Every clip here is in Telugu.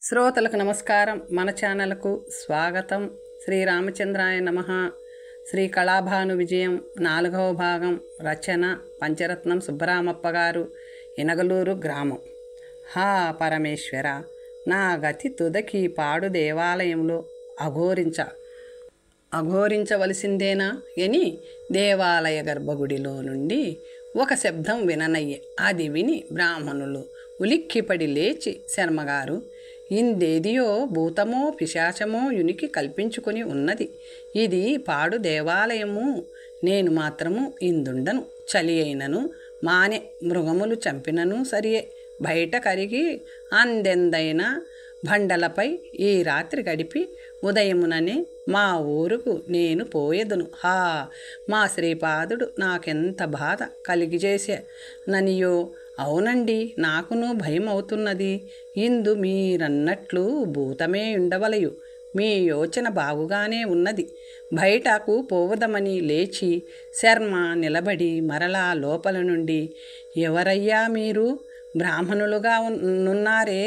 శ్రోతలకు నమస్కారం. మన ఛానల్కు స్వాగతం. శ్రీరామచంద్రాయ నమః. శ్రీ కళాభాను విజయం 4వ భాగం. రచన పంచరత్నం సుబ్బరామప్ప గారు, ఇనగలూరు గ్రామం. హా పరమేశ్వర, నా గతి తుదకి పాడు దేవాలయంలో అఘోరించవలసిందేనా అని దేవాలయ గర్భగుడిలో నుండి ఒక శబ్దం విననయ్యే. అది విని బ్రాహ్మణులు ఉలిక్కిపడి లేచి, శర్మగారు, ఇందేదియో భూతమో పిశాచమో యునికి కల్పించుకొని ఉన్నది. ఇది పాడు దేవాలయము. నేను మాత్రము ఇందుండను. చలి అయినను మానే, మృగములు చంపినను సరియే, బయట కరిగి అందెందైన బండలపై ఈ రాత్రి గడిపి ఉదయముననే మా ఊరుకు నేను పోయేదును. హా, మా శ్రీపాదుడు నాకెంత బాధ కలిగిచేసే ననియో. అవునండి, నాకును భయం అవుతున్నది. ఇందు మీరన్నట్లు భూతమే ఉండవలయు. మీ యోచన బాగుగానే ఉన్నది. బయటకు పోవదమని లేచి శర్మ నిలబడి మరలా లోపల నుండి, ఎవరయ్యా మీరు? బ్రాహ్మణులుగా నున్నారే,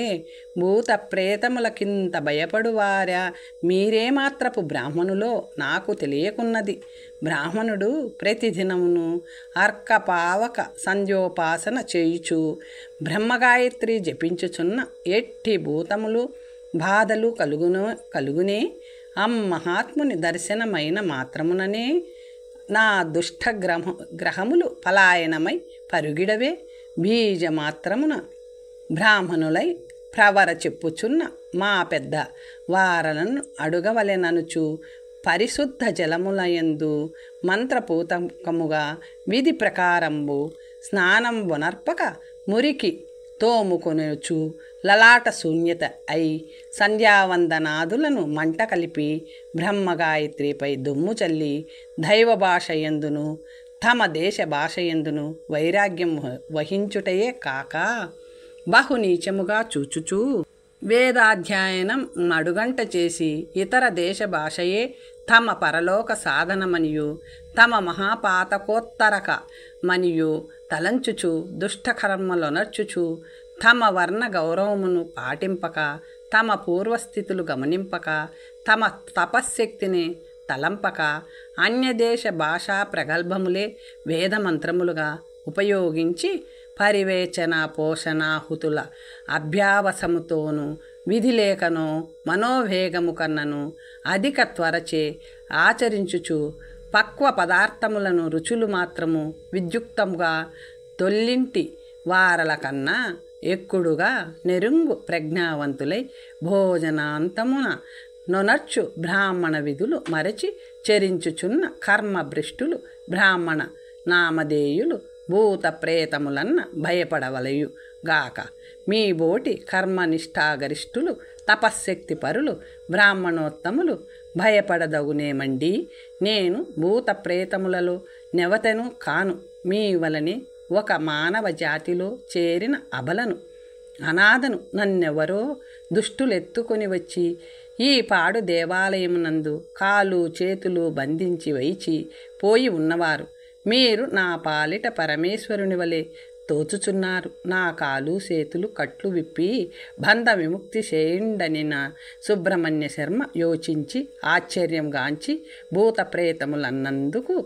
భూత ప్రేతములకింత భయపడువారా? మీరే మాత్రపు బ్రాహ్మణులో నాకు తెలియకున్నది. బ్రాహ్మణుడు ప్రతిదినమును అర్కపావక సంధ్యోపాసన చేయుచు బ్రహ్మగాయత్రి జపించుచున్న ఎట్టి భూతములు బాధలు కలుగునే మహాత్ముని దర్శనమైన మాత్రముననే నా దుష్ట గ్రహములు పలాయనమై పరుగిడవే. బీజమాత్రమున బ్రాహ్మణులై ప్రవర చెప్పుచున్న మా పెద్ద వారలను అడుగవలెననుచు పరిశుద్ధ జలములయందు మంత్రపూతకముగా విధి ప్రకారంబు స్నానం వనర్పక మురికి తోముకొనుచు లలాట శూన్యత అయి సంధ్యావందనాదులను మంట కలిపి బ్రహ్మగాయత్రిపై దుమ్ము చల్లి దైవ భాషయందును తమ దేశ భాషయందును వైరాగ్యం వహించుటయే కాక బహునీచముగా చూచుచూ వేదాధ్యయనం నడుగంట చేసి ఇతర దేశ భాషయే తమ పరలోక సాధనమనియు తమ మహాపాతకోత్తరక మనియు తలంచుచు దుష్టకర్మలొనర్చుచు తమ వర్ణ గౌరవమును పాటింపక తమ పూర్వస్థితులు గమనింపక తమ తపశ్శక్తిని తలంపక అన్యదేశ భాషా ప్రగల్భములే వేదమంత్రములుగా ఉపయోగించి పరివేచన పోషణాహుతుల అభ్యావసముతోనూ విధిలేకనో మనోవేగము కన్నను అధిక త్వరచే ఆచరించుచు పక్వ పదార్థములను రుచులు మాత్రము విద్యుక్తముగా తొల్లింటి వారల కన్నా ఎక్కుడుగా నెరుంగు ప్రజ్ఞావంతులై భోజనాంతమున నొనర్చు బ్రాహ్మణ విధులు మరచి చరించుచున్న కర్మభ్రష్టులు బ్రాహ్మణ నామధేయులు భూత ప్రేతములన్న భయపడవలయు గాక. మీ బోటి కర్మనిష్టాగరిష్ఠులు తపశ్శక్తి పరులు బ్రాహ్మణోత్తములు భయపడదగునేమండి. నేను భూత ప్రేతములలో నెవతను కాను. మీ వలనే ఒక మానవ జాతిలో చేరిన అబలను, అనాథను. నన్నెవరో దుష్టులెత్తుకొని వచ్చి ఈ పాడు దేవాలయమునందు కాలు చేతులు బంధించి వైచి పోయి ఉన్నవారు. మీరు నా పాలిట పరమేశ్వరుని వలె తోచుచున్నారు. నా కాలు చేతులు కట్లు విప్పి బంధ విముక్తి చేయండనిన సుబ్రహ్మణ్య శర్మ యోచించి ఆశ్చర్యంగాంచి భూత ప్రేతములన్నందుకు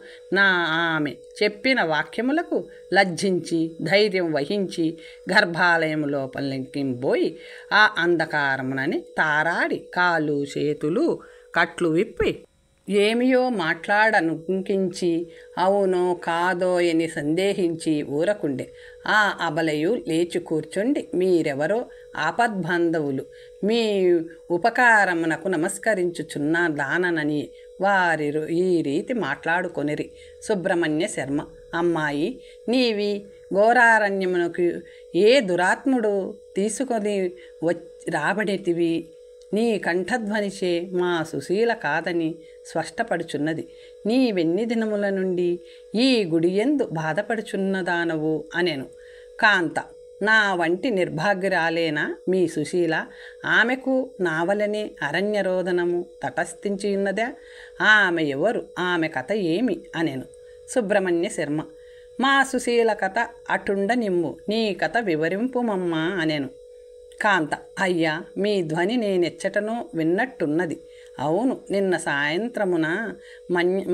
ఆమె చెప్పిన వాక్యములకు లజ్జించి ధైర్యం వహించి గర్భాలయం లోపలికిపోయి ఆ అంధకారమునని తారాడి కాలు చేతులు కట్లు విప్పి ఏమియో మాట్లాడనుకించి అవునో కాదో అని సందేహించి ఊరకుండే. ఆ అబలయు లేచి కూర్చుండి, మీరెవరో ఆపద్బాంధవులు, మీ ఉపకారమునకు నమస్కరించుచున్న దాననని వారి ఈ రీతి మాట్లాడుకొనిరి. సుబ్రహ్మణ్య శర్మ, అమ్మాయి, నీవి ఘోరారణ్యమునకు ఏ దురాత్ముడు తీసుకొని రాబడితివి? నీ కంఠధ్వనిచే మా సుశీల కాదని స్పష్టపడుచున్నది. నీవెన్ని దినముల నుండి ఈ గుడియందు బాధపడుచున్నదానవు అనెను. కాంత, నా వంటి నిర్భాగ్యురాలేనా మీ సుశీల? ఆమెకు నా వలనే అరణ్యరోదనము తటస్థించియున్నదా? ఆమె ఎవరు? ఆమె కథ ఏమి అనెను. సుబ్రహ్మణ్య శర్మ, మా సుశీల కథ అటుండ నిమ్ము, నీ కథ వివరింపుమమ్మా అనెను. కాంత: అయ్యా, మీ ధ్వని నేనెచ్చటనో విన్నట్టున్నది. అవును, నిన్న సాయంత్రమున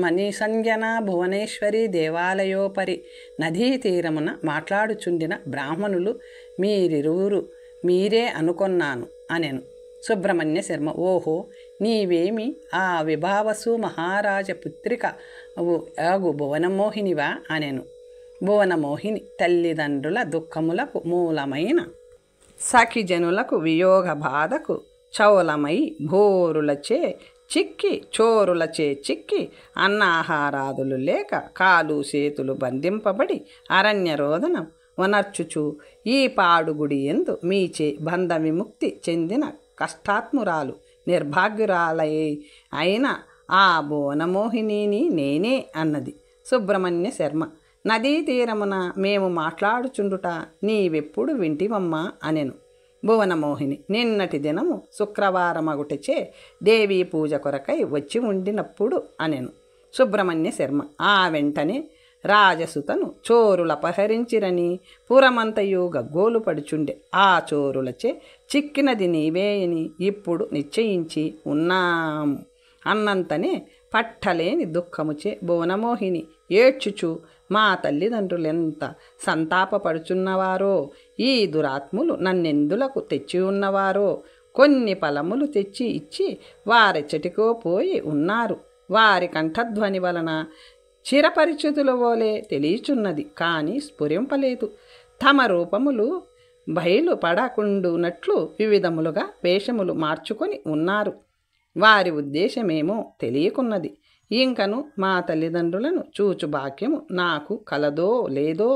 మణిసంజ్ఞన భువనేశ్వరి దేవాలయోపరి నదీ తీరమున మాట్లాడుచుండిన బ్రాహ్మణులు మీరిరువురు మీరే అనుకొన్నాను అనెను. సుబ్రహ్మణ్య శర్మ: ఓహో, నీవేమి ఆ విభావసు మహారాజ పుత్రిక ఆగు భువనమోహినివా అనెను. భువనమోహిని తల్లిదండ్రుల దుఃఖములకు మూలమైన సఖిజనులకు వియోగ బాధకు చౌలమై భోరులచే చిక్కి అన్నాహారాదులు లేక కాలు చేతులు బంధింపబడి అరణ్యరోదనం వనర్చుచు ఈ పాడుగుడి యందు మీచే బంధ విముక్తి చెందిన కష్టాత్మురాలు నిర్భాగ్యురాలై అయిన ఆ భువనమోహినిని నేనే అన్నది. సుబ్రహ్మణ్య శర్మ: నదీ తీరమున మేము మాట్లాడుచుండుట నీవెప్పుడు వింటివమ్మా అనెను. భువనమోహిని: నిన్నటి దినము శుక్రవారమగుటచే దేవీ పూజ కొరకై వచ్చి ఉండినప్పుడు అనెను. సుబ్రహ్మణ్య శర్మ: ఆ వెంటనే రాజసుతను చోరులపహరించిరని పురమంతయు గగ్గోలు పడుచుండె. ఆ చోరులచే చిక్కినది నీవేయని ఇప్పుడు నిశ్చయించి ఉన్నాము అన్నంతనే పట్టలేని దుఃఖముచే భువనమోహిని ఏడ్చుచు మా తల్లిదండ్రులెంత సంతాపపడుచున్నవారో, ఈ దురాత్ములు నన్నెందులకు తెచ్చి ఉన్నవారో, కొన్ని ఫలములు తెచ్చి ఇచ్చి వారెచ్చటికో పోయి ఉన్నారు. వారి కంఠధ్వని వలన చిరపరిచితుల వోలే తెలియచున్నది, కానీ స్ఫురింపలేదు. తమ రూపములు బయలుపడకుండునట్లు వివిధములుగా వేషములు మార్చుకొని ఉన్నారు. వారి ఉద్దేశమేమో తెలియకున్నది. ఇంకను మా తల్లిదండ్రులను చూచు భాగ్యము నాకు కలదో లేదో,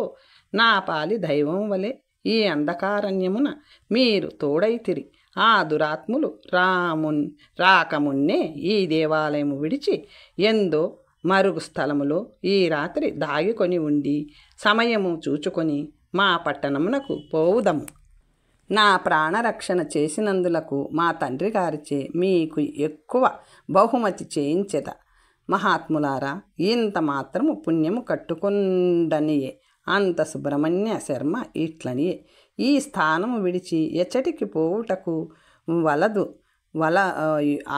నా పాలి దైవం వలె ఈ అంధకారణ్యమున మీరు తోడైతిరి. ఆ దురాత్ములు రాకమున్నే ఈ దేవాలయము విడిచి ఎందో మరుగు స్థలములో ఈ రాత్రి దాగికొని ఉండి సమయము చూచుకొని మా పట్టణమునకు పోవుదము. నా ప్రాణరక్షణ చేసినందులకు మా తండ్రి గారిచే మీకు ఎక్కువ బహుమతి చేయించెద. మహాత్ములారా, ఇంత మాత్రము పుణ్యము కట్టుకుండనియే. అంత సుబ్రహ్మణ్య శర్మ ఇట్లనియే. ఈ స్థానము విడిచి ఎచ్చటికి పోవుటకు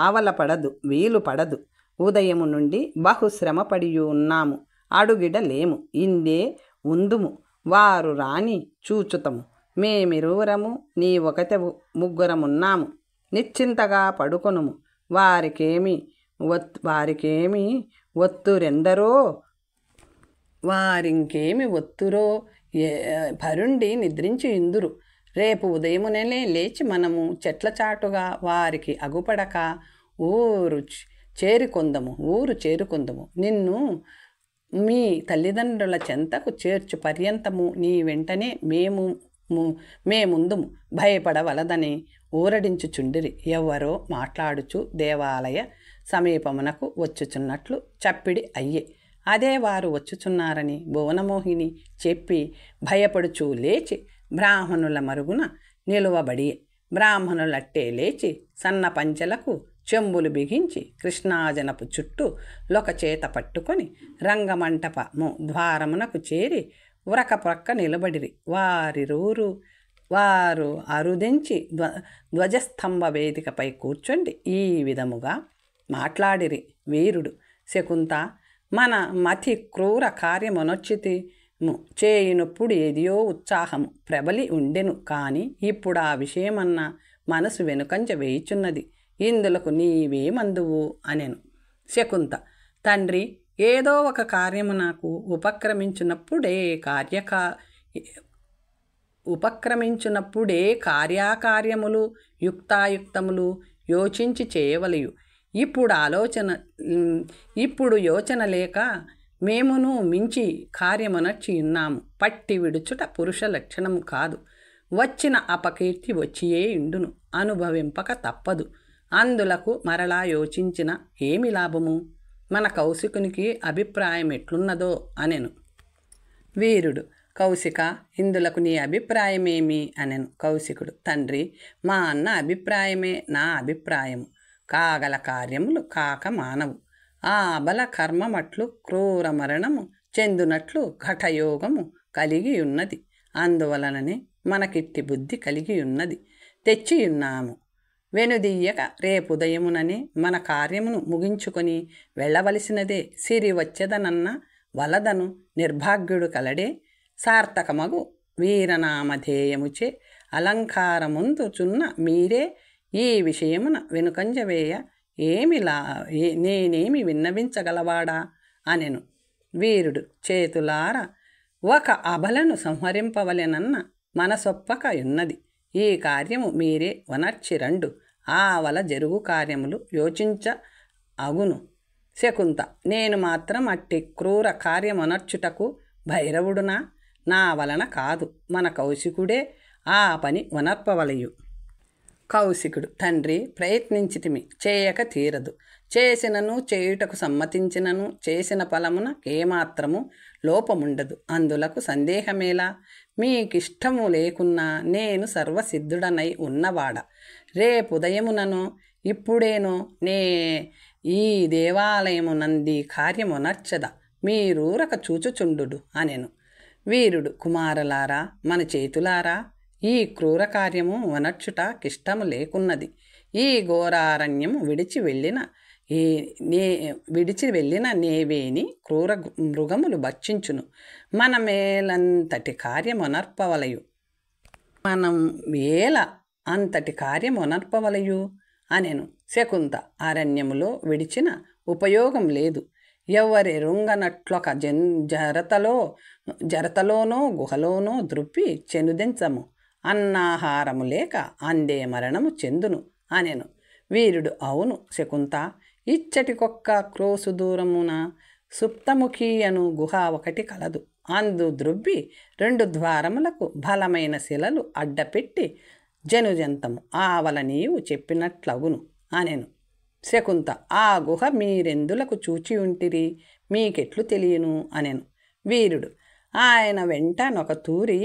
ఆవలపడదు, వీలు పడదు. ఉదయము నుండి బహుశ్రమపడియు ఉన్నాము, అడుగిడలేము. ఇందే ఉందుము, వారు రాని చూచుతము. మేమిరువురము నీ ఒకతే ముగ్గురమున్నాము. నిశ్చింతగా పడుకొనుము. వారికేమి ఒత్తురెందరో వారింకేమి ఒత్తురో పరుండి నిద్రించి ఇందురు. రేపు ఉదయముననే లేచి మనము చెట్ల చాటుగా వారికి అగుపడక ఊరు చేరుకొందము. నిన్ను మీ తల్లిదండ్రుల చెంతకు చేర్చు పర్యంతము నీ వెంటనే మేముందుము. భయపడవలదని ఊరడించుచుండిరి. ఎవ్వరో మాట్లాడుచు దేవాలయ సమీపమునకు వచ్చుచున్నట్లు చప్పిడి అయ్యే. అదే వారు వచ్చుచున్నారని భువనమోహిని చెప్పి భయపడుచూ లేచి బ్రాహ్మణుల మరుగున నిలువబడియే. బ్రాహ్మణులట్టే లేచి సన్న పంచెలకు చెంబులు బిగించి కృష్ణాజనపు చుట్టూ లొక చేత పట్టుకొని రంగమంటపము ద్వారమునకు చేరి ఉరక ప్రక్క నిలబడిరి. వారు అరుదించి ధ్వజస్తంభ వేదికపై కూర్చుండి ఈ విధముగా మాట్లాడిరి. వీరుడు: శకుంత, మన మతి క్రూర కార్యమునొచ్చితిము చేయునప్పుడు ఏదియో ఉత్సాహము ప్రబలి ఉండెను. కానీ ఇప్పుడు ఆ విషయమన్న మనసు వెనుకంజ వేయుచున్నది. ఇందులకు నీవేమందువు అనెను. శకుంత: తండ్రి, ఏదో ఒక కార్యము నాకు ఉపక్రమించున్నప్పుడే కార్యాకార్యములు యుక్తాయుక్తములు యోచించి చేయవలయు. ఇప్పుడు యోచన లేక మేమును మించి కార్యమునర్చి ఉన్నాము. పట్టి విడుచుట పురుష లక్షణము కాదు. వచ్చిన అపకీర్తి వచ్చియే ఇండును, అనుభవింపక తప్పదు. అందులకు మరలా యోచించిన ఏమి లాభము? మన కౌశికునికి అభిప్రాయం ఎట్లున్నదో అనెను. వీరుడు: కౌశిక, ఇందులకు నీ అభిప్రాయమేమి అనెను. కౌశికుడు: తండ్రి, మా అన్న అభిప్రాయమే నా అభిప్రాయము. కాగల కార్యములు కాక మానవు. ఆ అబల కర్మమట్లు క్రూర మరణము చెందునట్లు ఘటయోగము కలిగి ఉన్నది. అందువలననే మనకిట్టి బుద్ధి కలిగి ఉన్నది. తెచ్చియున్నాము. వెనుదీయక రేపుదయముననే మన కార్యమును ముగించుకొని వెళ్ళవలసినదే. సిరి వచ్చెదనన్న వలదను నిర్భాగ్యుడు కలడే. సార్థకమగు వీరనామధేయముచే అలంకారముందుచున్న మీరే ఈ విషయమున వెనుకంజవేయ నేనేమి విన్నవించగలవాడా అనెను. వీరుడు చేతులార ఒక అబలను సంహరింపవలెనన్న మనసొప్పక యున్నది. ఈ కార్యము మీరే వనర్చిరండు. ఆవల జరుగు కార్యములు యోచించ అగును. శకుంత: నేను మాత్రం అట్టి క్రూర కార్యమొనర్చుటకు భైరవుడునా? నా వలన కాదు, మన కౌశికుడే ఆ పని వనర్పవలయు. కౌశికుడు: తండ్రి, ప్రయత్నించితిమి, చేయక తీరదు. చేసినను చేయుటకు సమ్మతించినను చేసిన ఫలమున ఏమాత్రము లోపముండదు. అందులకు సందేహమేలా? మీకిష్టము లేకున్నా నేను సర్వసిద్ధుడనై ఉన్నవాడ. రేపుదయముననో ఇప్పుడేనో నే ఈ దేవాలయమునంది కార్యమునర్చద. మీరూరక చూచుచుండు అనెను. వీరుడు: కుమారులారా, మన చేతులారా ఈ క్రూర కార్యము వనర్చుట కిష్టము లేకున్నది. ఈ ఘోరారణ్యము విడిచి వెళ్ళిన నేవేని క్రూర మృగములు భక్షించును. మన మేలంతటి కార్యమొనర్పవలయు. మనం ఏల అంతటి కార్యమొనర్పవలయు అనెను. శకుంత: అరణ్యములో విడిచిన ఉపయోగం లేదు. ఎవరెరుంగనట్లొక జరతలోనో గుహలోనో ద్రుప్పి చెనుదెంచము. అన్నాహారము లేక అందే మరణము చెందును అనెను. వీరుడు: అవును శకుంత, ఇచ్చటికొక్క క్రోసు దూరమున సుప్తముఖి అను గుహ ఒకటి కలదు. అందు ద్రుబ్బి 2 ద్వారములకు బలమైన శిలలు అడ్డపెట్టి జనుజంతము. ఆవల నీవు చెప్పినట్లగును అనెను. శకుంత: ఆ గుహ మీరెందులకు చూచి ఉంటిరి? మీకెట్లు తెలియను అనెను. వీరుడు: ఆయన వెంట నొక తూరి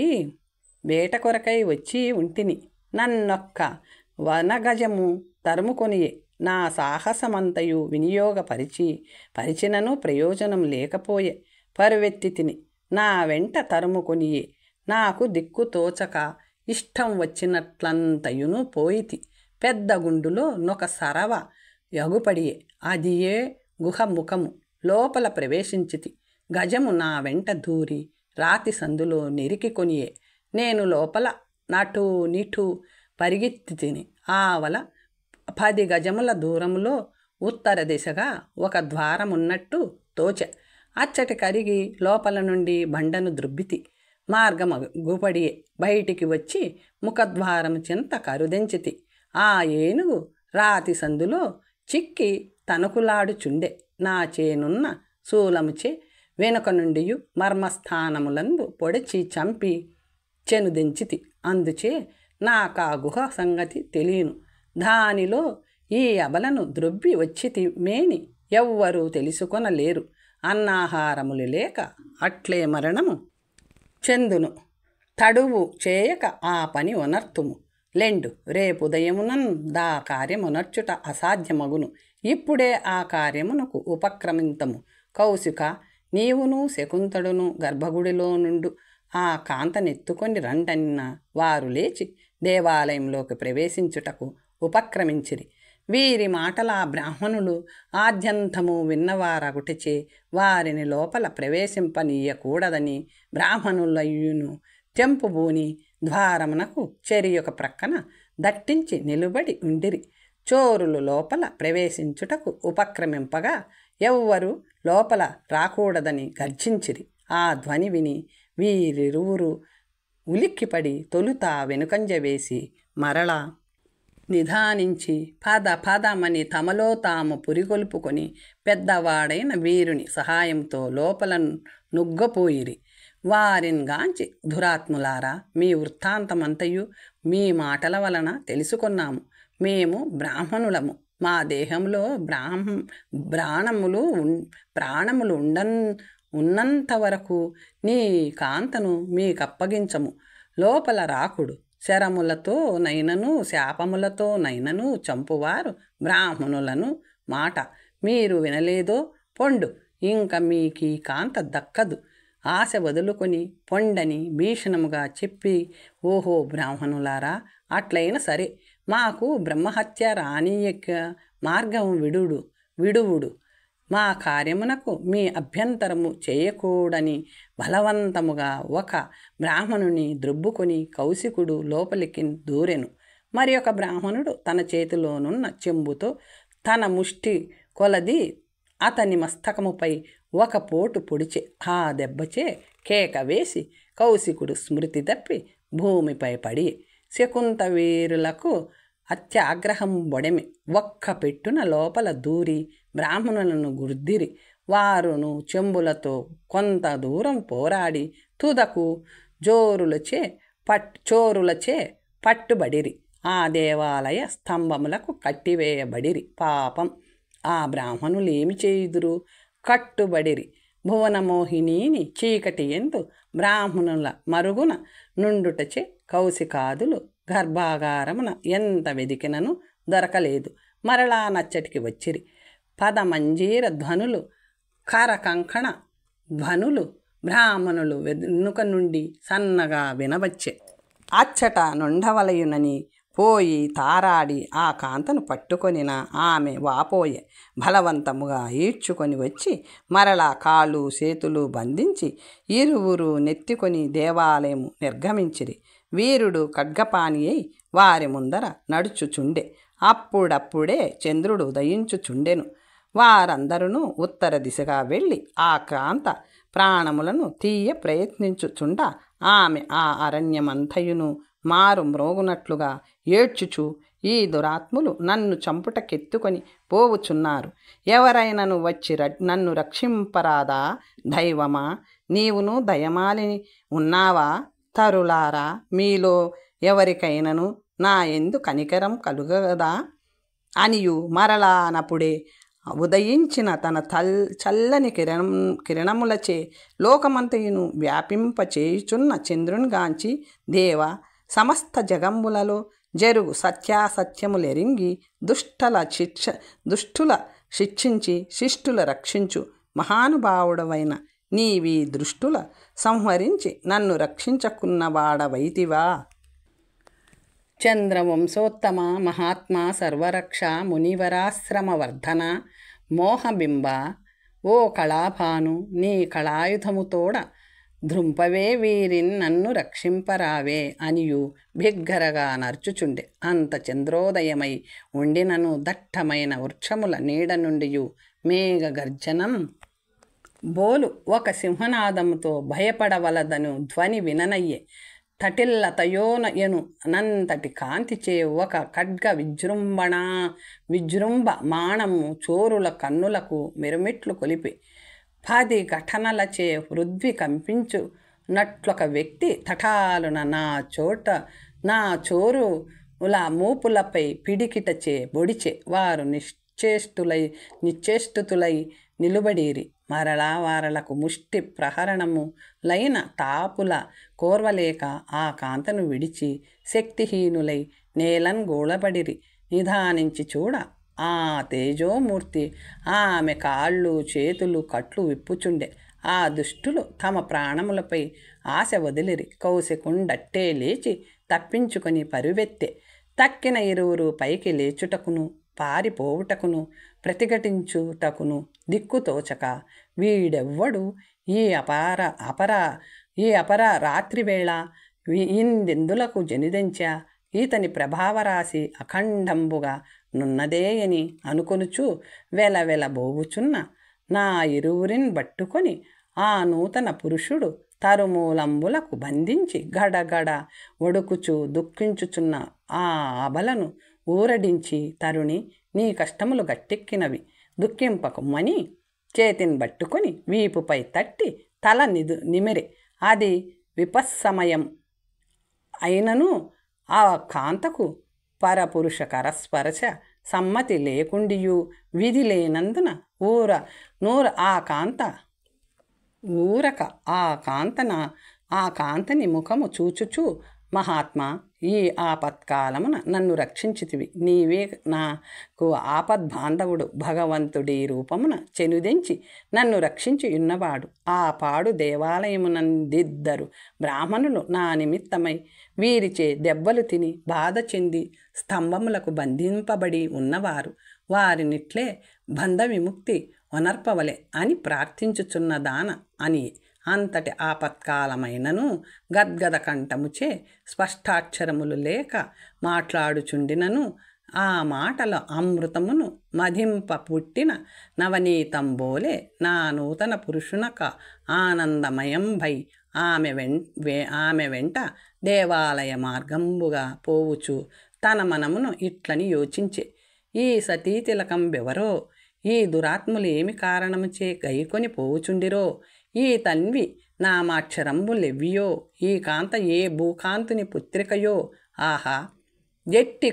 వేట కొరకై వచ్చి ఉంటిని. నన్నొక్క వనగజము తరుముకొనియే నా సాహసమంతయు పరిచినను ప్రయోజనం లేకపోయే. పరువెత్తి తిని నా వెంట తరుముకొనియే. నాకు దిక్కు తోచక ఇష్టం వచ్చినట్లంతయును పోయితి. పెద్ద గుండులో నొక సరవ ఎగుపడియే. అదియే గుహ ముఖము. లోపల ప్రవేశించితి. గజము నా వెంట దూరి రాతి సందులో నెరికి కొనియే. నేను లోపల నటు నిటు పరిగెత్తి తిని ఆవల 10 గజముల దూరములో ఉత్తర దిశగా ఒక ద్వారమున్నట్టు తోచె. అచ్చటి కరిగి లోపల నుండి బండను ద్రుబ్బితి. మార్గమగుపడియే. బయటికి వచ్చి ముఖద్వారము చెంత కరుదెంచితి. ఆ ఏనుగు రాతి సందులో చిక్కి తణుకులాడుచుండె. నా చేనున్న శూలముచే వెనుక నుండియు మర్మస్థానములందు పొడిచి చంపి చెనుదెంచితి. అందుచే నాకా గుహ సంగతి తెలియను. దానిలో ఈ అబలను ద్రొబ్బి వచ్చితి మేని ఎవ్వరూ తెలుసుకొనలేరు. అన్నాహారములు లేక అట్లే మరణము చెందును. తడువు చేయక ఆ పని ఒనర్తుము. లెండు, రేపుదయమునన్ దా కార్యమునర్చుట అసాధ్యమగును. ఇప్పుడే ఆ కార్యమునకు ఉపక్రమింతము. కౌశిక, నీవును శకుంతడును గర్భగుడిలో నుండు ఆ కాంతనెత్తుకొని రండన్న వారు లేచి దేవాలయంలోకి ప్రవేశించుటకు ఉపక్రమించిరి. వీరి మాటల బ్రాహ్మణులు ఆద్యంతము విన్నవారగుటచే వారిని లోపల ప్రవేశింపనీయకూడదని బ్రాహ్మణులయ్యును తెంపుబూని ద్వారమునకు చెరియొక ప్రక్కన దట్టించి నిలుబడి ఉండిరి. చోరులు లోపల ప్రవేశించుటకు ఉపక్రమింపగా ఎవ్వరూ లోపల రాకూడదని గర్జించిరి. ఆ ధ్వని విని వీరిరువురు ఉలిక్కిపడి తొలుత వెనుకంజ వేసి మరలా నిధానించి పదమని తమలో తాము పురిగొల్పుకొని పెద్దవాడైన వీరుని సహాయంతో లోపల నుగ్గపోయిరి. వారిన్గాంచి, దురాత్ములారా, మీ వృత్తాంతమంతయు మీ మాటల వలన తెలుసుకున్నాము. మేము బ్రాహ్మణులము. మా దేహంలో ప్రాణములు ఉన్నంతవరకు నీ కాంతను మీకప్పగించము. లోపల రాకుడు. శరములతో నైనను శాపములతో నైనను చంపువారు బ్రాహ్మణులను మాట మీరు వినలేదో? పొండు, ఇంక మీకీ కాంత దక్కదు. ఆశ వదులుకొని పొండని భీషణముగా చెప్పి, ఓహో బ్రాహ్మణులారా, అట్లయిన సరే, మాకు బ్రహ్మహత్య రానీయక మార్గం విడువుడు. మా కార్యమునకు మీ అభ్యంతరము చేయకూడని బలవంతముగా ఒక బ్రాహ్మణుని ద్రొబ్బుకొని కౌశికుడు లోపలికి దూరెను. మరి ఒక బ్రాహ్మణుడు తన చేతిలోనున్న చెంబుతో తన ముష్టి కొలది అతని మస్తకముపై ఒక పోటు పొడిచే. ఆ దెబ్బచే కేక వేసి కౌశికుడు స్మృతి తప్పి భూమిపై పడి శకుంతవీరులకు అత్యాగ్రహం బొడెమి. ఒక్క పెట్టున లోపల దూరి బ్రాహ్మణులను గుర్దిరి. వారును చెంబులతో కొంత దూరం పోరాడి తుదకు చోరులచే పట్టుబడిరి. ఆ దేవాలయ స్తంభములకు కట్టివేయబడిరి. పాపం, ఆ బ్రాహ్మణులేమి చేయుదురు? కట్టుబడిరి. భువనమోహినీని చీకటి ఎందు బ్రాహ్మణుల మరుగున నుండుటచే కౌశికాదులు గర్భాగారమున ఎంత వెదికినను దొరకలేదు. మరలా నచ్చటికి వచ్చిరి. పదమంజీర ధ్వనులు, కరకంకణ ధ్వనులు బ్రాహ్మణులు వెనుక నుండి సన్నగా వినవచ్చే. అచ్చట నుండవలయునని పోయి తారాడి ఆ కాంతను పట్టుకొనిన ఆమె వాపోయే. బలవంతముగా ఈడ్చుకొని వచ్చి మరలా కాళ్ళు చేతులు బంధించి ఇరువురు నెత్తికొని దేవాలయము నిర్గమించిరి. వీరుడు ఖడ్గపాణి అయి వారి ముందర నడుచుచుండె. అప్పుడప్పుడే చంద్రుడు ఉదయించుచుండెను. వారందరూ ఉత్తర దిశగా వెళ్ళి ఆ కాంత ప్రాణములను తీయ ప్రయత్నించుచుండ ఆమె ఆ అరణ్యమంతయును మారు మ్రోగునట్లుగా ఏడ్చుచు, ఈ దురాత్ములు నన్ను చంపుటకెత్తుకొని పోవుచున్నారు. ఎవరైనను వచ్చి నన్ను రక్షింపరాదా? దైవమా, నీవును దయమాలిని ఉన్నావా? తరులారా, మీలో ఎవరికైనను నా యందు కనికరం కలుగదా అనియు మరలా నప్పుడే ఉదయించిన తన చల్లని కిరణములచే లోకమంతయును వ్యాపింపచేయుచున్న చంద్రునిగాంచి, దేవ, సమస్త జగంబులలో జరుగు సత్యాసత్యములెరింగి దుష్టుల శిక్షించి శిష్టుల రక్షించు మహానుభావుడవైన నీవీ దృష్టుల సంహరించి నన్ను రక్షించకున్నవాడవైతివా? చంద్రవంశోత్తమ మహాత్మా సర్వరక్ష మునివరాశ్రమవర్ధన మోహబింబ, ఓ కళాభాను, నీ కళాయుధముతోడ ధృంపవే వీరిన్ నన్ను రక్షింపరావే అనియు బిగ్గరగా నర్చుచుండె. అంత చంద్రోదయమై ఉండినను దట్టమైన వృక్షముల నీడ నుండియు మేఘ గర్జనం బోలు ఒక సింహనాదముతో భయపడవలదను ధ్వని విననయ్యే. తటిల్లతయోనయను నంతటి కాంతిచే ఒక ఖడ్గ విజృంభ మాణము చోరుల కన్నులకు మిరుమిట్లు కొలిపి 10 ఘటనలచే పృథ్వీ కంపించునట్లొక వ్యక్తి తటాలున నా చోరుల మూపులపై పిడికిటచే బొడిచే. వారు నిశ్చేష్టుతులై నిలుబడీరి. మరలా వారలకు ముష్టి ప్రహరణము లైన తాపుల కోర్వలేక ఆ కాంతను విడిచి శక్తిహీనులై నేలన్ గోళబడిరి. నిదానించి చూడ ఆ తేజోమూర్తి ఆమె కాళ్ళు చేతులు కట్లు విప్పుచుండె. ఆ దుష్టులు తమ ప్రాణములపై ఆశ వదిలిరి. కౌశికుండట్టే లేచి తప్పించుకొని పరువెత్తే. తక్కిన ఇరువురు పైకి లేచుటకును పారిపోవుటకును ప్రతిఘటించుటకును దిక్కుతోచక, వీడెవ్వడు ఈ అపర రాత్రివేళ ఇందెందులకు జనిదెంచా, ఈతని ప్రభావరాశి అఖండంబుగా నున్నదేయని అనుకొనుచు వెలవెలబోవుచున్న నా ఇరువురిన్ బట్టుకొని ఆ నూతన పురుషుడు తరుమూలంబులకు బంధించి గడగడ వడుకుచు దుఃఖించుచున్న ఆ అబలను ఊరడించి, తరుణి, నీ కష్టములు గట్టెక్కినవి, దుఃఖింపకుమని చేతిని పట్టుకొని వీపుపై తట్టి తల నిమిరె. అది విపస్సమయం అయినను ఆ కాంతకు పరపురుష కరస్పర్శ సమ్మతి లేకుండియు విధి లేనందున ఊరక ఆ కాంతని ముఖము చూచుచూ మహాత్మా, ఈ ఆపత్కాలమున నన్ను రక్షించితివి. నీవే నాకు ఆపద్బాంధవుడు. భగవంతుడి రూపమున చెనుదెంచి నన్ను రక్షించి ఉన్నవాడు. ఆ పాడు దేవాలయమునందిద్దరు బ్రాహ్మణులు నా నిమిత్తమై వీరిచే దెబ్బలు తిని బాధ చెంది స్తంభములకు బంధింపబడి ఉన్నవారు. వారినిట్లే బంధ విముక్తి వనర్పవలె అని ప్రార్థించుచున్నదాన అని అంతటి ఆపత్కాలమైనను గద్గద కంఠముచే స్పష్టాక్షరములు లేక మాట్లాడుచుండినను ఆ మాటల అమృతమును మధింప పుట్టిన నవనీతంబోలే నా నూతన పురుషునక ఆనందమయం భై ఆమె వెంట దేవాలయ మార్గంబుగా పోవుచు తన మనమును ఇట్లని యోచించే, ఈ సతీతిలకం బెవరో, ఈ దురాత్ములు ఏమి కారణముచే గైకొని పోవుచుండిరో, ఈ తన్వి నామాక్షరంబులెవ్వియో, ఈ కాంత ఏ భూకాంతుని పుత్రికయో, ఆహా ఎట్టి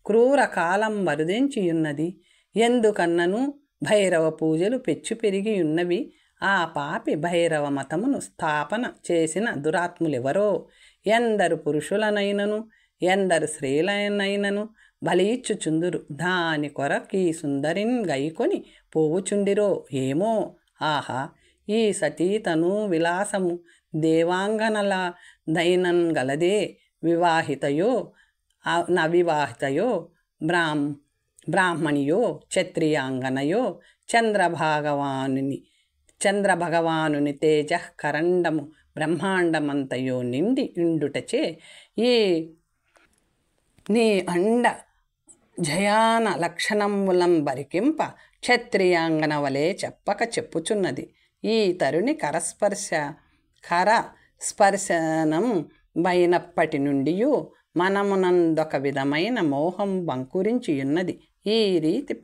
క్రూర కాలం వరుదించియున్నది. ఎందుకన్నను భైరవ పూజలు పెచ్చు పెరిగియున్నవి. ఆ పాపి భైరవ మతమును స్థాపన చేసిన దురాత్ములెవరో, ఎందరు పురుషులనైనను ఎందరు స్త్రీలనైనను బలియిచ్చుచుందురు. దాని కొరకీ సుందరిన్ గైకొని పోవుచుండిరో ఏమో. ఆహా ఈ సతీతను విలాసము దేవాంగనల దైనం గలదే. వివాహితయో నవివాహితయో బ్రాహ్మణియో క్షత్రియాంగనయో చంద్రభగవానుని తేజ కరండము బ్రహ్మాండమంతయో నిండి ఇండుటచే ఈ నీ అండ జయాన లక్షణములం బరికింప క్షత్రియాంగన వలె చెప్పక చెప్పుచున్నది. ఈ తరుణి కరస్పర్శనం బైనప్పటి నుండి మనమునందొక విధమైన మోహం బంకురించియున్నది. ఈ రీతి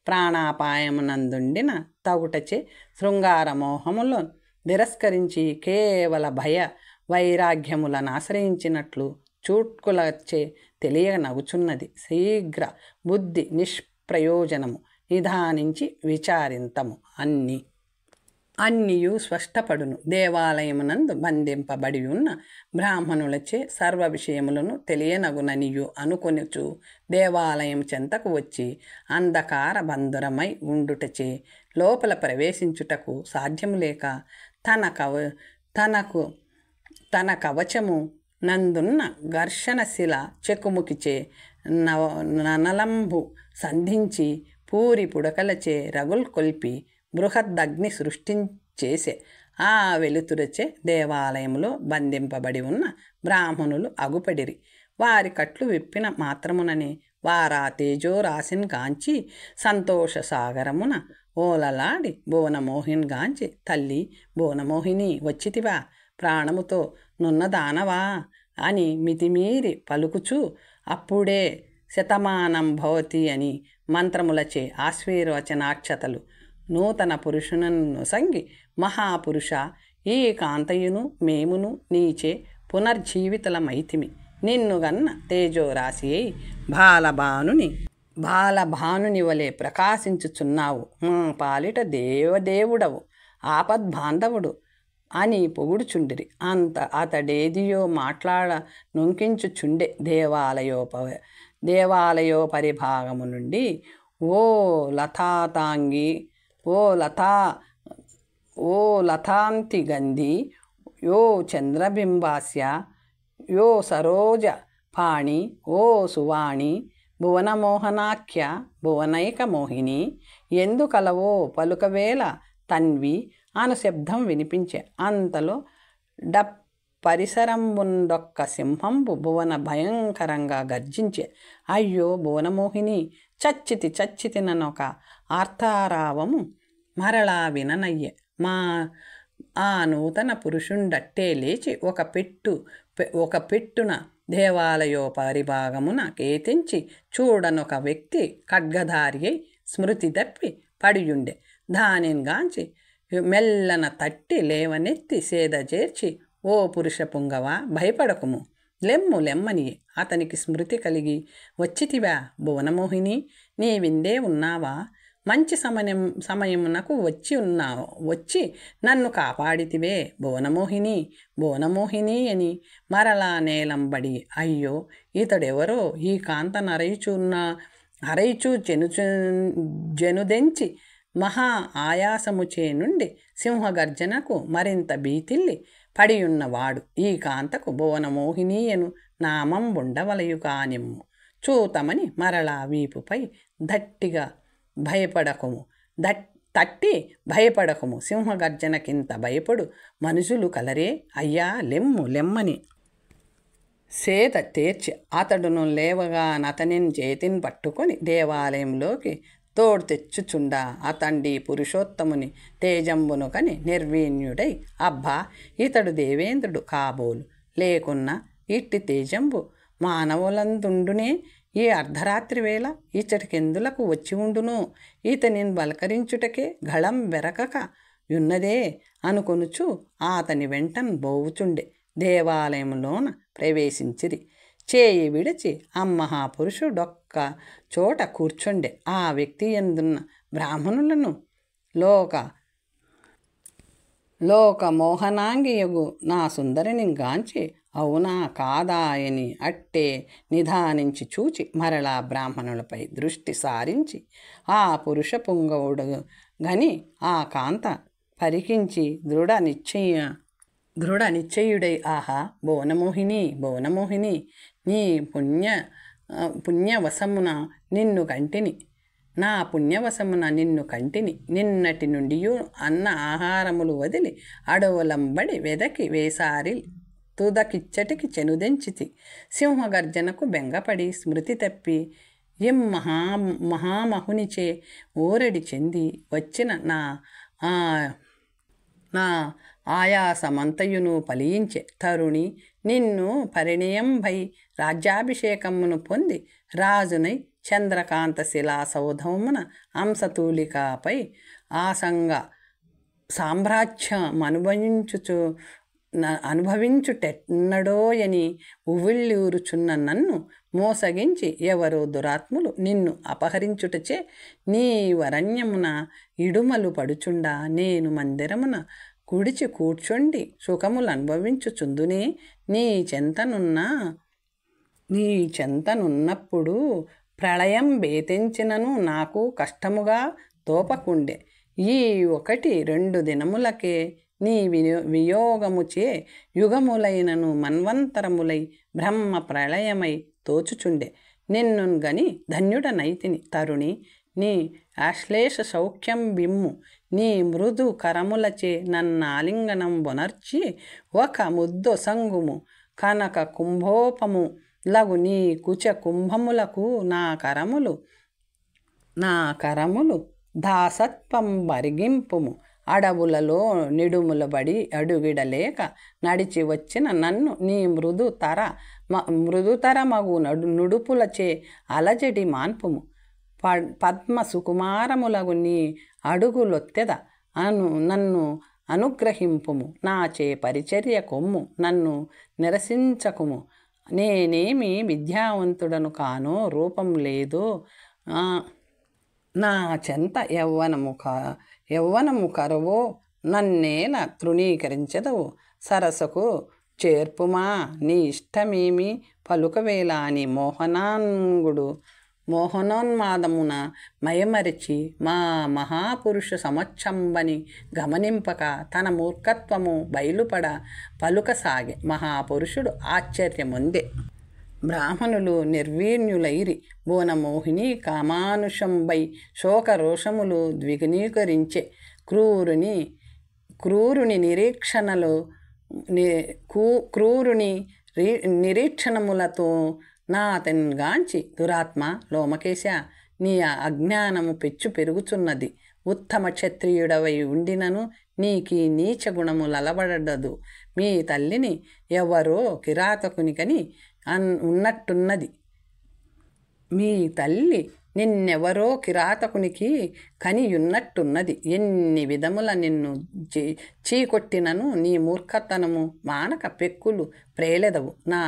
ప్రాణాపాయమునందుండిన తగుటచే శృంగార మోహములు తిరస్కరించి కేవల భయ వైరాగ్యములను ఆశ్రయించినట్లు చూట్కులచే తెలియనగుచున్నది. శీఘ్ర బుద్ధి నిష్ప్రయోజనము నిధానించి విచారింతము అన్నియు స్పష్టపడును. దేవాలయమునందు బంధింపబడి ఉన్న బ్రాహ్మణులచే సర్వ విషయములను తెలియనగుననియు అనుకొనుచు దేవాలయం చెంతకు వచ్చి అంధకార బంధురమై ఉండుటచే లోపల ప్రవేశించుటకు సాధ్యము లేక తన కవచము నందున్న ఘర్షణశిల చెకుముకిచే ననలంబు సంధించి పూరి పుడకలచే రగుల్ కొల్పి బృహద్దగ్ని సృష్టించేసే. ఆ వెలుతురచే దేవాలయంలో బంధింపబడి ఉన్న బ్రాహ్మణులు అగుపడిరి. వారి కట్లు విప్పిన మాత్రముననే వారా తేజోరాశిని గాంచి సంతోష సాగరమున ఓలలాడి భువనమోహిని గాంచి, తల్లి భువనమోహిని వచ్చితివా, ప్రాణముతో నున్నదానవా అని మితిమీరి పలుకుచూ అప్పుడే శతమానం భవతి అని మంత్రములచే ఆశీర్వచనాక్షతలు నూతన పురుషునను సంగి, మహాపురుష ఈ కాంతయును మేమును నీచే పునర్జీవితలమైతిమి. నిన్నుగన్న తేజోరాశి అయి బాలభానుని వలె ప్రకాశించుచున్నావు. మా పాలిట దేవదేవుడవు, ఆపద్బాంధవుడు అని పొగుడుచుండిరి. అతడేదియో మాట్లాడ నొంకించుచుండే. దేవాలయోపరిభాగము నుండి ఓ లతాంతిగంధి, యో చంద్రబింబాస్య, యో సరోజ పాణి, ఓ సువాణి, భువనమోహనాఖ్య భువనైక మోహిని, ఎందు కలవో పలుకవేళ తన్వి అను శబ్దం వినిపించే. అంతలో పరిసరంబుందొక్క సింహంబు భువన భయంకరంగా గర్జించే. అయ్యో భువనమోహిని, చచ్చితి ననొక ఆర్తారావము మరలా విననయ్యే. ఆ నూతన పురుషుండట్టే లేచి ఒక పెట్టున దేవాలయోపరిభాగమున కేతించి చూడనొక వ్యక్తి ఖడ్గధారి అయి స్మృతి తప్పి పడియుండే. దానిని గాంచి మెల్లన తట్టి లేవనెత్తి సేద చేర్చి, ఓ పురుష పుంగవ, భయపడకుము, లెమ్మని అతనికి స్మృతి కలిగి వచ్చితివా? భువనమోహిని, నీ విందే ఉన్నావా? మంచి సమయమునకు వచ్చి నన్ను కాపాడితివే బోనమోహిని బోనమోహిని అని మరలా నేలంబడి అయ్యో ఇతడెవరో ఈ కాంతను అరైచూ జనుదెంచి మహా ఆయాసముచే నుండి సింహగర్జనకు మరింత భీతిల్లి పడియున్నవాడు ఈ కాంతకు భువనమోహినీయను నామంబుండవలయు కానిమ్ము చూతమని మరలా వీపుపై దట్టిగా భయపడకము తట్టి భయపడకము సింహగర్జనకింత భయపడు మనుషులు కలరే అయ్యా లెమ్మని సేద తీర్చి అతడును లేవగా నతనిన్ చేతిని పట్టుకొని దేవాలయంలోకి తోడు తెచ్చుచుండా అతండి పురుషోత్తముని తేజంబును కని నిర్వీణ్యుడై అబ్బా ఇతడు దేవేంద్రుడు కాబోలు లేకున్నా ఇట్టి తేజంబు మానవులందుండునే ఈ అర్ధరాత్రి వేళ ఇచ్చటికెందులకు వచ్చి ఉండును ఈతనిని బలకరించుటకే గళం వెరకక యున్నదే అనుకొనుచు అతని వెంటన్ బోవుచుండే దేవాలయంలోన ప్రవేశించిరి చేయి విడిచి అమ్మహాపురుషుడొక్క చోట కూర్చుండే ఆ వ్యక్తి ఎందున్న బ్రాహ్మణులను లోకమోహనాంగియగు నా సుందరిని గాంచి అవునా కాదాయని అట్టే నిధానించి చూచి మరలా బ్రాహ్మణులపై దృష్టి సారించి ఆ పురుష పుంగవుడు గని ఆ కాంత పరికించి దృఢ నిశ్చయుడై ఆహా బోనమోహిని నీ పుణ్యవశమున నిన్ను కంటిని నా పుణ్యవశమున నిన్ను కంటిని నిన్నటి నుండి అన్న ఆహారములు వదిలి అడవులంబడి వెదకి వేసారి తుదకిచ్చటికి చెనుదెంచితి సింహగర్జనకు బెంగపడి స్మృతి తప్పి మహామహునిచే ఊరడి చెంది వచ్చిన నా ఆయాసమంతయును ఫలించే తరుణి నిన్ను పరిణయంభై రాజ్యాభిషేకమును పొంది రాజునై చంద్రకాంత శిలాసౌధమున అంశతూలికపై ఆసంగ సామ్రాజ్యం అనుభవించుటెన్నడోయని ఉవ్విళ్ళూరుచున్న నన్ను మోసగించి ఎవరో దురాత్ములు నిన్ను అపహరించుటచే నీ వరణ్యమున ఇడుమలు పడుచుండా నేను మందిరమున కుడిచి కూర్చుండి సుఖములు అనుభవించుచుందునే నీ చెంతనున్నప్పుడు ప్రళయం బేతించినను నాకు కష్టముగా తోపకుండే ఈ 1-2 దినములకే నీ వియోగముచే యుగములైనను మన్వంతరములై బ్రహ్మ ప్రళయమై తోచుచుండే నిన్ను గని ధన్యుడనైతిని తరుణి నీ ఆశ్లేష సౌఖ్యం బిమ్ము నీ మృదు కరములచే నన్నాలింగనం బొనర్చి ఒక ముద్దు సంగుము కనక కుంభోపము లగు నీ కుచ కుంభములకు నా కరములు దాసత్వం బరిగింపుము అడవులలో నిడుములబడి అడుగిడలేక నడిచి వచ్చిన నన్ను నీ మృదుతరమగు నుడుపులచే అలజడి మాన్పుము పద్మ సుకుమారములగు నీ అడుగులొత్తెద నన్ను అనుగ్రహింపుము నాచే పరిచర్య కొమ్ము నన్ను నిరసించకుము నేనేమి విద్యావంతుడను కానో రూపం లేదో నా చెంత యవ్వనము కరవో నన్నేల తృణీకరించదవు సరసకు చేర్పుమా నీ ఇష్టమేమి పలుకవేలా అని మోహనోన్మాదమున మయమరిచి మా మహాపురుష సమచ్చంబని గమనింపక తన మూర్ఖత్వము బయలుపడ పలుకసాగే మహాపురుషుడు ఆశ్చర్యముందే బ్రాహ్మణులు నిర్వీర్ణులైరి బోనమోహిని కామానుషంబై శోకరోషములు ద్విగుణీకరించే క్రూరుని నిరీక్షణములతో నా అతనిగాంచి దురాత్మ లోమకేశ నీ అజ్ఞానము పెచ్చు పెరుగుచున్నది ఉత్తమ క్షత్రియుడవై ఉండినను నీకీ నీచ గుణము లలబడదు మీ తల్లిని ఎవరో కిరాతకునికని ఉన్నట్టున్నది మీ తల్లి నిన్నెవరో కిరాతకునికి కనియున్నట్టున్నది. ఎన్ని విధముల నిన్ను చీకొట్టినను నీ మూర్ఖతనము మానక పెక్కులు ప్రేలెదవు. నా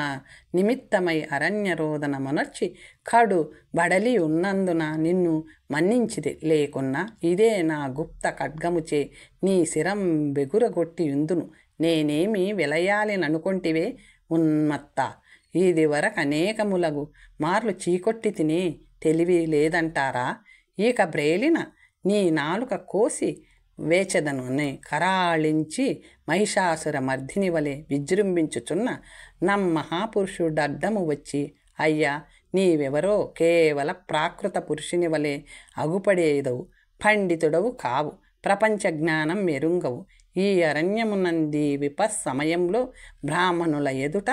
నిమిత్తమై అరణ్యరోదన మొనర్చి కడు బడలి ఉన్నందున నిన్ను మన్నించిది. లేకున్నా ఇదే నా గుప్త ఖడ్గముచే నీ శిరం బెగురగొట్టి యుందును. నేనేమి విలయాలిననుకొంటివే ఉన్మత్త. ఇది వరకు అనేకములగు మార్లు చీకొట్టి తిని తెలివి లేదంటారా? ఇక బ్రేలిన నీ నాలుక కోసి వేచెదను నే కరాళించి మహిషాసుర మర్దిని వలె విజృంభించుచున్న నమ్మహాపురుషుడడ్డము వచ్చి, అయ్యా నీవెవరో కేవల ప్రాకృత పురుషుని వలె అగుపడేదవు, పండితుడవు కావు, ప్రపంచ జ్ఞానం మెరుంగవు. ఈ అరణ్యమునంది విపస్సమయంలో బ్రాహ్మణుల ఎదుట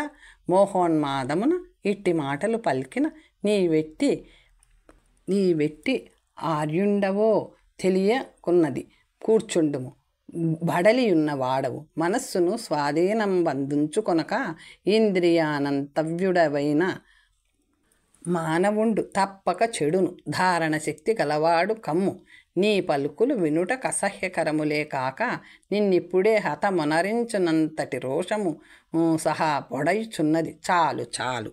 మోహోన్మాదమున ఇట్టి మాటలు పలికిన నీ వెట్టి ఆర్యుండవో తెలియకున్నది. కూర్చుండుము, బడలియున్న వాడవు, మనస్సును స్వాధీనం బంధించుకొనక ఇంద్రియానంతవ్యుడవైన మానవుండు తప్పక చెడును ధారణ శక్తి గలవాడు కమ్ము. నీ పలుకులు వినుటకు అసహ్యకరములే కాక నిన్నిప్పుడే హతమొనరించునంతటి రోషము సహా పొడయుచున్నది. చాలు చాలు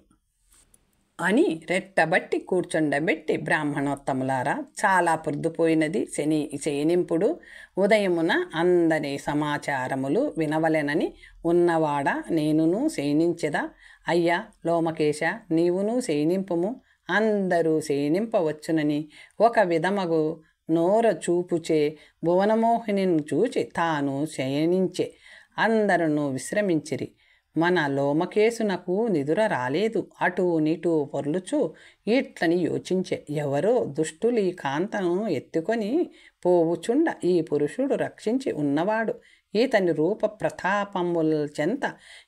అని రెట్టబట్టి కూర్చుండబెట్టి, బ్రాహ్మణోత్తములారా, చాలా పొద్దుపోయినది, శయనింపుడు. ఉదయమున అందరి సమాచారములు వినవలెనని ఉన్నవాడా నేనును శయనించెదా? అయ్యా లోమకేశ, నీవును శయనింపుము, అందరూ శయనింపవచ్చునని ఒక విధమగు నోర చూపుచే భువనమోహినిని చూచి తాను శయనించే. అందరూ విశ్రమించిరి. మన లోమకేశునకు నిదుర రాలేదు. అటూ నిటూ పొర్లుచు ఇట్లని యోచించే, ఎవరో దుష్టులు ఈ కాంతను ఎత్తుకొని పోవుచుండ ఈ పురుషుడు రక్షించి ఉన్నవాడు. ఈతని రూప ప్రతాపముల చెంత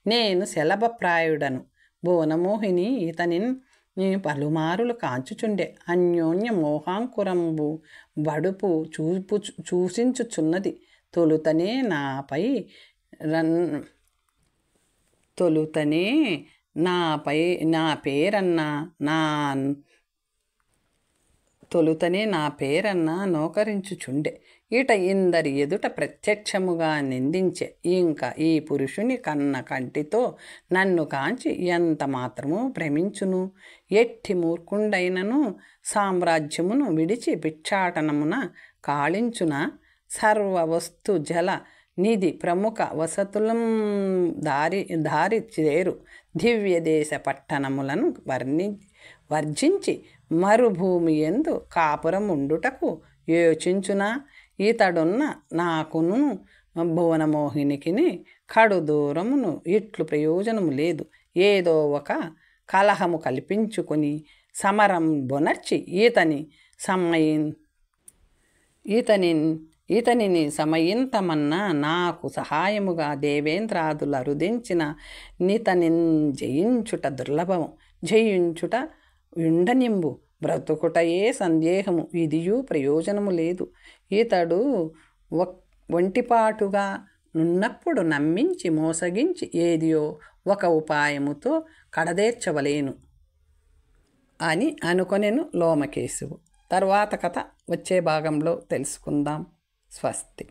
నేను శలభప్రాయుడను. భువనమోహిని ఈతని పలుమారులు కాంచుచుండే. అన్యోన్య మోహాంకురంబు బడుపు చూసించుచున్నది. తొలుతనే నా పేరన్నా నోకరించుచుండే. ఇట ఇందరి ఎదుట ప్రత్యక్షముగా నిందించే. ఇంకా ఈ పురుషుని కన్న కంటితో నన్ను కాంచి ఎంత మాత్రము భ్రమించును? ఎట్టి మూర్ఖుండైనను సామ్రాజ్యమును విడిచి భిక్షాటనమున కాళించున. సర్వవస్తు జల నిధి ప్రముఖ వసతులం దారి చేరు దివ్యదేశ పట్టణములను వర్జించి మరుభూమి యందు కాపురముండుటకు యోచించునా? ఈతడున్న నాకును భువనమోహినికిని కడు దూరమును ఇట్లు ప్రయోజనము లేదు. ఏదో ఒక కలహము కల్పించుకొని సమరం బొనర్చి ఈతనిని సమయింతమన్నా నాకు సహాయముగా దేవేంద్రాదుల రుదించిన నితనిన్ జయించుట దుర్లభము. జయించుట యుండనింబు, బ్రతుకుటయే సందేహము. ఇదియు ప్రయోజనము లేదు. ఈతడు ఒంటిపాటుగా నున్నప్పుడు నమ్మించి మోసగించి ఏదియో ఒక ఉపాయముతో కడదేర్చవలేను అని అనుకొనెను లోమకేశువు. తర్వాత కథ వచ్చే భాగంలో తెలుసుకుందాం. స్వస్తి.